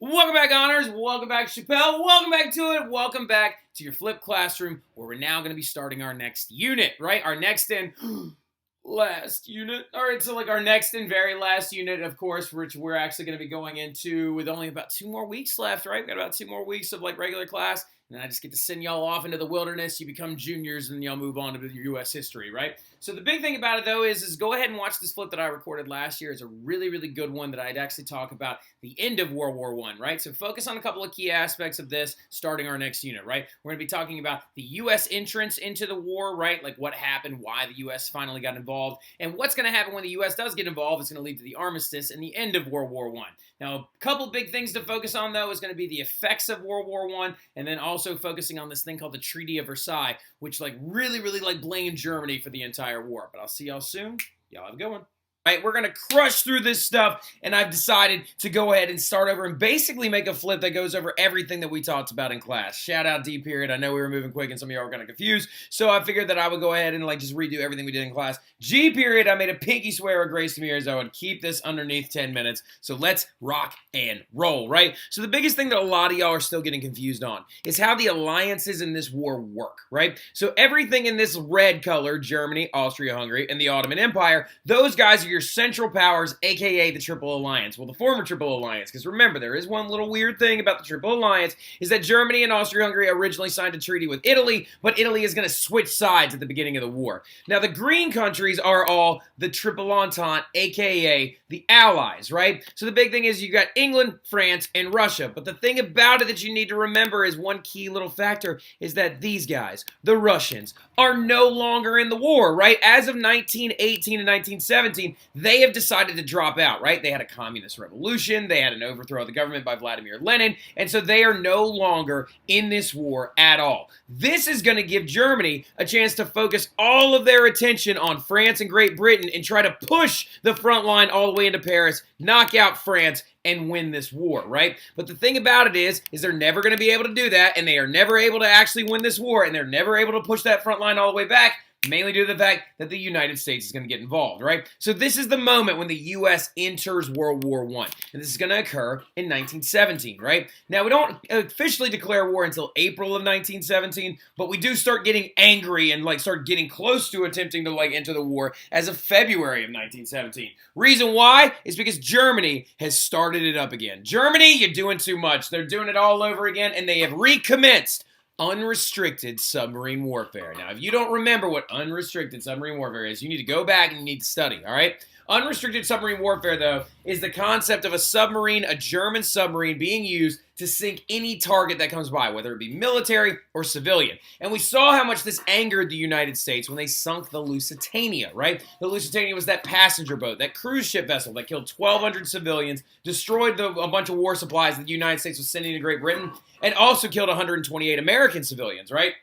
Welcome back, Honors. Welcome back, Chappelle. Welcome back to it. Welcome back to your flipped classroom, where we're now going to be starting our next unit, right? Our next and last unit. All right, so like our next and very last unit, of course, which we're actually going to be going into with only about 2 more weeks left, right? We've got about 2 more weeks of like regular class. And I just get to send y'all off into the wilderness. You become juniors, and y'all move on to your U.S. history, right? So the big thing about it, though, is go ahead and watch this flip that I recorded last year. It's a really, really good one that I'd actually talk about the end of World War I, right? So focus on a couple of key aspects of this starting our next unit, right? We're going to be talking about the U.S. entrance into the war, right? Like what happened, why the U.S. finally got involved, and what's going to happen when the U.S. does get involved. It's going to lead to the armistice and the end of World War I. Now, a couple big things to focus on, though, is going to be the effects of World War I, and then also focusing on this thing called the Treaty of Versailles, which like really like blamed Germany for the entire war. But I'll see y'all soon. Y'all have a good one. Right, we're going to crush through this stuff, and I've decided to go ahead and start over and basically make a flip that goes over everything that we talked about in class. Shout out D period. I know we were moving quick and some of y'all were kind of confused, so I figured that I would go ahead and like just redo everything we did in class. G period, I made a pinky swear of grace to me as I would keep this underneath 10 minutes, so let's rock and roll, right? So the biggest thing that a lot of y'all are still getting confused on is how the alliances in this war work, right? So everything in this red color, Germany, Austria-Hungary, and the Ottoman Empire, those guys are your Central Powers, aka the Triple Alliance. Well, the former Triple Alliance, because remember, there is one little weird thing about the Triple Alliance, is that Germany and Austria-Hungary originally signed a treaty with Italy, but Italy is going to switch sides at the beginning of the war. Now, the green countries are all the Triple Entente, aka the Allies, right? So the big thing is you got England, France, and Russia. But the thing about it that you need to remember is one key little factor is that these guys, the Russians, are no longer in the war, right? As of 1918 and 1917, they have decided to drop out, right? They had a communist revolution, they had an overthrow of the government by Vladimir Lenin, and so they are no longer in this war at all. This is going to give Germany a chance to focus all of their attention on France and Great Britain and try to push the front line all the way into Paris, knock out France, and win this war, right? But the thing about it is they're never going to be able to do that, and they are never able to actually win this war, and they're never able to push that front line all the way back, mainly due to the fact that the United States is going to get involved, right? So this is the moment when the U.S. enters World War I, and this is going to occur in 1917, right? Now, we don't officially declare war until April of 1917, but we do start getting angry and like start getting close to attempting to like enter the war as of February of 1917. Reason why is because Germany has started it up again. Germany, you're doing too much. They're doing it all over again, and they have recommenced unrestricted submarine warfare. Now, if you don't remember what unrestricted submarine warfare is, you need to go back and you need to study, all right? Unrestricted submarine warfare, though, is the concept of a submarine, a German submarine, being used to sink any target that comes by, whether it be military or civilian. And we saw how much this angered the United States when they sunk the Lusitania, right? The Lusitania was that passenger boat, that cruise ship vessel that killed 1,200 civilians, destroyed a bunch of war supplies that the United States was sending to Great Britain, and also killed 128 American civilians, right?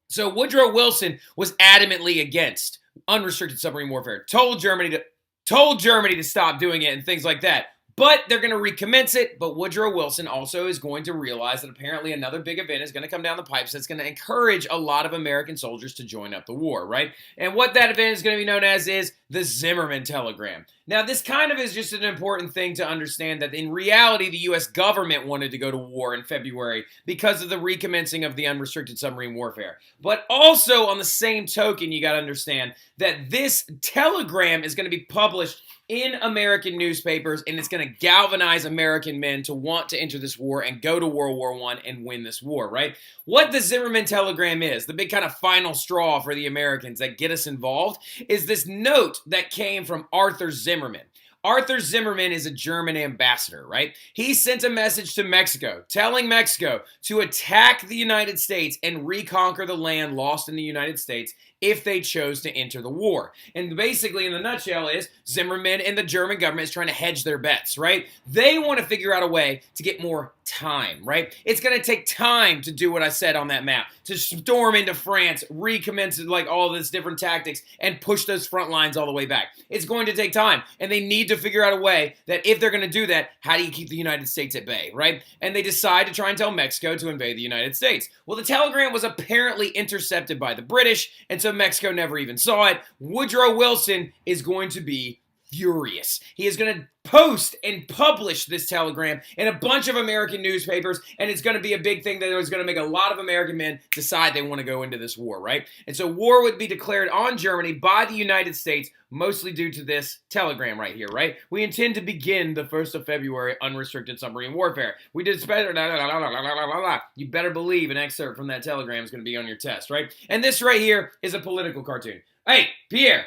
So Woodrow Wilson was adamantly against unrestricted submarine warfare, told Germany to stop doing it and things like that. But they're going to recommence it. But Woodrow Wilson also is going to realize that apparently another big event is going to come down the pipes that's going to encourage a lot of American soldiers to join up the war, right? And what that event is going to be known as is the Zimmerman Telegram. Now, this kind of is just an important thing to understand that in reality, the U.S. government wanted to go to war in February because of the recommencing of the unrestricted submarine warfare. But also, on the same token, you got to understand that this telegram is going to be published in American newspapers, and it's going to galvanize American men to want to enter this war and go to World War I and win this war, right? What the Zimmerman Telegram is, the big kind of final straw for the Americans that get us involved, is this note that came from Arthur Zimmerman. Arthur Zimmerman is a German ambassador, right? He sent a message to Mexico telling Mexico to attack the United States and reconquer the land lost in the United States if they chose to enter the war. And basically, in the nutshell, is Zimmerman and the German government is trying to hedge their bets, right? They want to figure out a way to get more time, right? It's going to take time to do what I said on that map, to storm into France, recommence like all this different tactics, and push those front lines all the way back. It's going to take time, and they need to figure out a way that if they're going to do that, how do you keep the United States at bay, right? And they decide to try and tell Mexico to invade the United States. Well, the telegram was apparently intercepted by the British, and so Mexico never even saw it. Woodrow Wilson is going to be furious. He is going to post and publish this telegram in a bunch of American newspapers, and it's going to be a big thing that is going to make a lot of American men decide they want to go into this war, right? And so war would be declared on Germany by the United States, mostly due to this telegram right here, right? We intend to begin the 1st of February unrestricted submarine warfare. We did better. You better believe an excerpt from that telegram is going to be on your test, right? And this right here is a political cartoon. Hey, Pierre,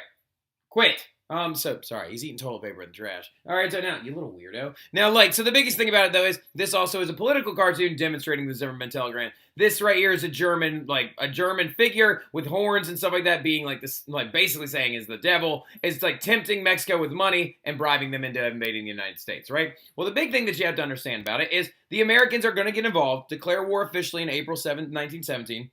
quit. So sorry, he's eating toilet paper in the trash. All right, so now, you little weirdo. Now, so the biggest thing about it, though, is this also is a political cartoon demonstrating the Zimmerman telegram. This right here is a German figure with horns and stuff like that, being like this, basically saying is the devil. It's like tempting Mexico with money and bribing them into invading the United States, right? Well, the big thing that you have to understand about it is the Americans are going to get involved, declare war officially in April 7th, 1917.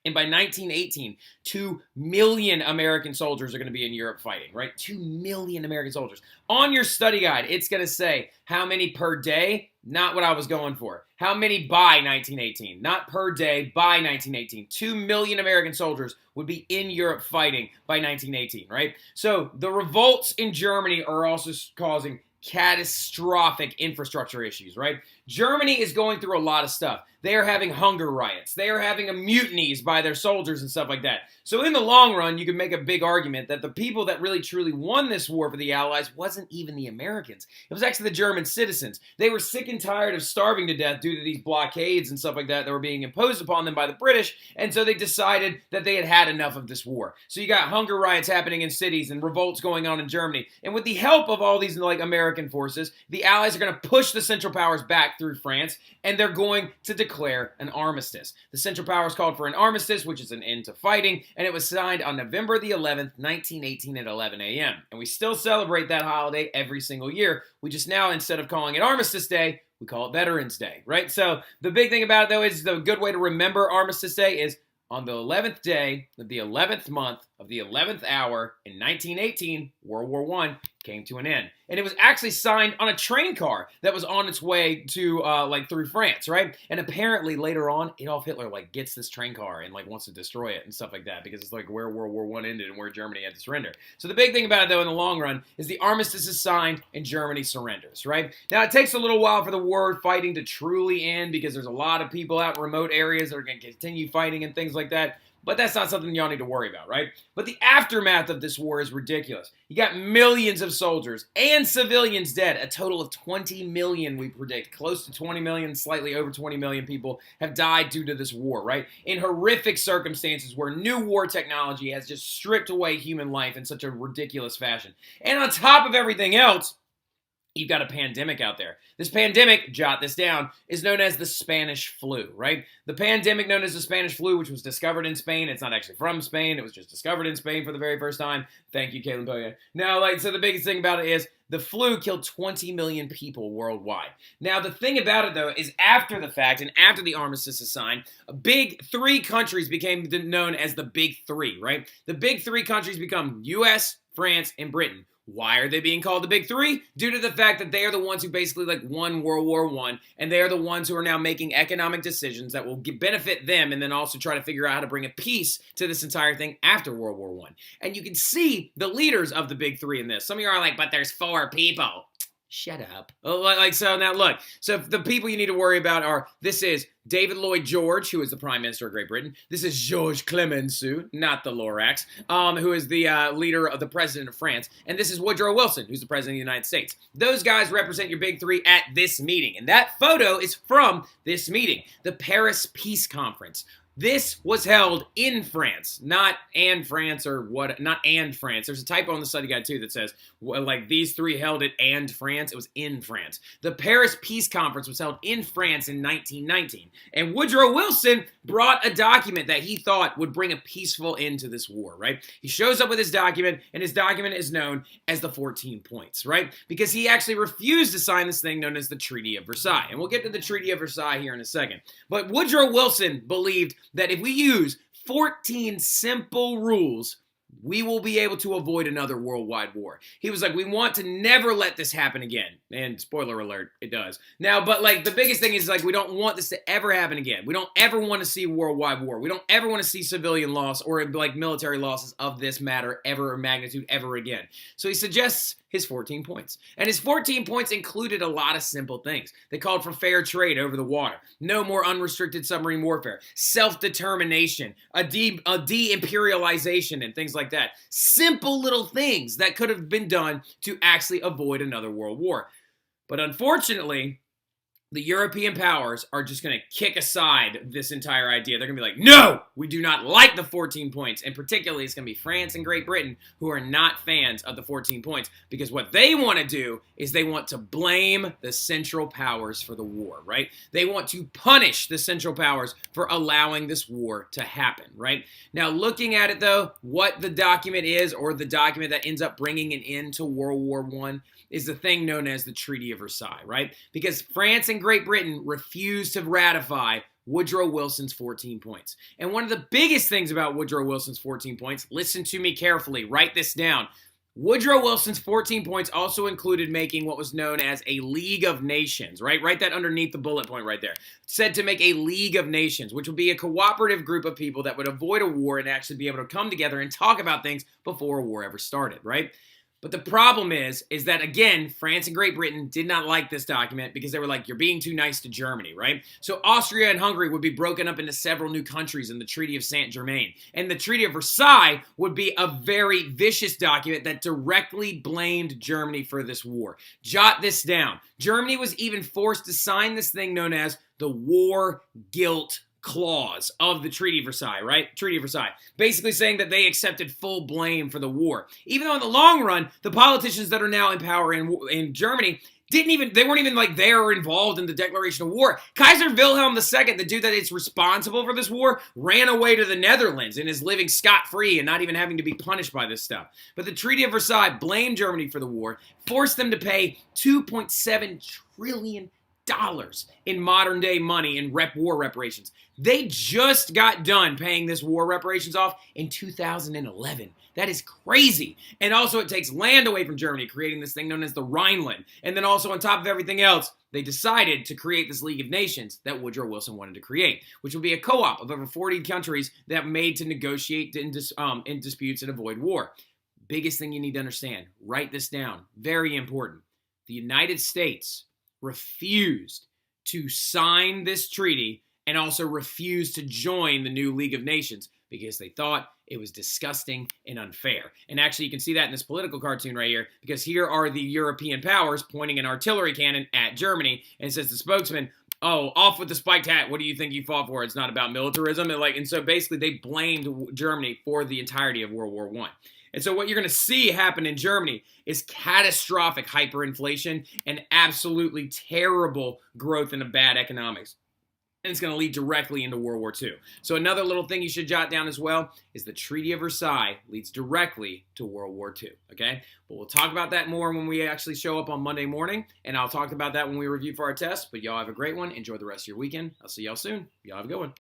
And by 1918, 2 million American soldiers are going to be in Europe fighting, right? 2 million American soldiers. On your study guide, it's going to say how many per day, not what I was going for. How many by 1918, not per day, by 1918. 2 million American soldiers would be in Europe fighting by 1918, right? So the revolts in Germany are also causing catastrophic infrastructure issues, right? Germany is going through a lot of stuff. They are having hunger riots. They are having mutinies by their soldiers and stuff like that. So in the long run, you can make a big argument that the people that really truly won this war for the Allies wasn't even the Americans. It was actually the German citizens. They were sick and tired of starving to death due to these blockades and stuff like that that were being imposed upon them by the British, and so they decided that they had had enough of this war. So you got hunger riots happening in cities and revolts going on in Germany. And with the help of all these American forces, the Allies are going to push the Central Powers back through France, and they're going to declare an armistice. The Central Powers called for an armistice, which is an end to fighting, and it was signed on November the 11th, 1918 at 11 a.m. And we still celebrate that holiday every single year. We just now, instead of calling it Armistice Day, we call it Veterans Day, right? So the big thing about it, though, is the good way to remember Armistice Day is on the 11th day of the 11th month of the 11th hour in 1918, World War I came to an end. And it was actually signed on a train car that was on its way to, through France, right? And apparently later on, Adolf Hitler, gets this train car and, wants to destroy it and stuff like that because it's, where World War I ended and where Germany had to surrender. So the big thing about it, though, in the long run, is the armistice is signed and Germany surrenders, right? Now, it takes a little while for the war fighting to truly end because there's a lot of people out in remote areas that are going to continue fighting and things like that. But that's not something y'all need to worry about, right? But the aftermath of this war is ridiculous. You got millions of soldiers and civilians dead. A total of 20 million, we predict. Close to 20 million, slightly over 20 million people have died due to this war, right? In horrific circumstances where new war technology has just stripped away human life in such a ridiculous fashion. And on top of everything else, you've got a pandemic out there. This pandemic, jot this down, is known as the Spanish flu, right? The pandemic known as the Spanish flu, which was discovered in Spain. It's not actually from Spain. It was just discovered in Spain for the very first time. Thank you, Caleb Boya. Now, so the biggest thing about it is the flu killed 20 million people worldwide. Now, the thing about it, though, is after the fact and after the armistice is signed, big three countries became known as the Big Three, right? The Big Three countries become U.S., France, and Britain. Why are they being called the Big Three? Due to the fact that they are the ones who basically won World War I, and they are the ones who are now making economic decisions that will benefit them and then also try to figure out how to bring a peace to this entire thing after World War I. And you can see the leaders of the Big Three in this. Some of you are like, but there's 4 people. Shut up. So now look. So the people you need to worry about are, this is David Lloyd George, who is the Prime Minister of Great Britain. This is Georges Clemenceau, not the Lorax, who is the leader of the President of France. And this is Woodrow Wilson, who's the President of the United States. Those guys represent your Big Three at this meeting. And that photo is from this meeting, the Paris Peace Conference. This was held in France, not and France or what, not and France. There's a typo on the study guide too that says, these three held it and France. It was in France. The Paris Peace Conference was held in France in 1919. And Woodrow Wilson brought a document that he thought would bring a peaceful end to this war, right? He shows up with his document, and his document is known as the 14 points, right? Because he actually refused to sign this thing known as the Treaty of Versailles. And we'll get to the Treaty of Versailles here in a second. But Woodrow Wilson believed that if we use 14 simple rules, we will be able to avoid another worldwide war. He was like, we want to never let this happen again. And spoiler alert, it does. Now, but the biggest thing is we don't want this to ever happen again. We don't ever want to see worldwide war. We don't ever want to see civilian loss or military losses of this matter ever or magnitude ever again. So he suggests His 14 points. And his 14 points included a lot of simple things. They called for fair trade over the water, no more unrestricted submarine warfare, self-determination, a de-imperialization, and things like that. Simple little things that could have been done to actually avoid another world war. But unfortunately, the European powers are just going to kick aside this entire idea. They're going to be like, no, we do not like the 14 points. And particularly, it's going to be France and Great Britain who are not fans of the 14 points, because what they want to do is they want to blame the Central Powers for the war, right? They want to punish the Central Powers for allowing this war to happen, right? Now, looking at it, though, what the document is, or the document that ends up bringing an end to World War I, is the thing known as the Treaty of Versailles, right? Because France and Great Britain refused to ratify Woodrow Wilson's 14 points. And one of the biggest things about Woodrow Wilson's 14 points, listen to me carefully, write this down. Woodrow Wilson's 14 points also included making what was known as a League of Nations, right? Write that underneath the bullet point right there. It said to make a League of Nations, which would be a cooperative group of people that would avoid a war and actually be able to come together and talk about things before a war ever started, right? But the problem is that, again, France and Great Britain did not like this document because they were like, you're being too nice to Germany, right? So Austria and Hungary would be broken up into several new countries in the Treaty of Saint-Germain. And the Treaty of Versailles would be a very vicious document that directly blamed Germany for this war. Jot this down. Germany was even forced to sign this thing known as the War Guilt Clause of the Treaty of Versailles, right? Treaty of Versailles. Basically saying that they accepted full blame for the war. Even though in the long run, the politicians that are now in power in Germany they weren't even like there or involved in the declaration of war. Kaiser Wilhelm II, the dude that is responsible for this war, ran away to the Netherlands and is living scot-free and not even having to be punished by this stuff. But the Treaty of Versailles blamed Germany for the war, forced them to pay $2.7 trillion in modern day money in war reparations. They just got done paying this war reparations off in 2011. That is crazy. And also it takes land away from Germany, creating this thing known as the Rhineland. And then also on top of everything else, they decided to create this League of Nations that Woodrow Wilson wanted to create, which would be a co-op of over 40 countries that made to negotiate in disputes and avoid war. Biggest thing you need to understand, write this down, very important. The United States refused to sign this treaty and also refused to join the new League of Nations because they thought it was disgusting and unfair. And actually, you can see that in this political cartoon right here, because here are the European powers pointing an artillery cannon at Germany, and it says the spokesman, oh, off with the spiked hat. What do you think you fought for? It's not about militarism. And so basically, they blamed Germany for the entirety of World War I. And so what you're going to see happen in Germany is catastrophic hyperinflation and absolutely terrible growth in bad economics. And it's going to lead directly into World War II. So another little thing you should jot down as well is the Treaty of Versailles leads directly to World War II, okay? But we'll talk about that more when we actually show up on Monday morning, and I'll talk about that when we review for our test. But y'all have a great one. Enjoy the rest of your weekend. I'll see y'all soon. Y'all have a good one.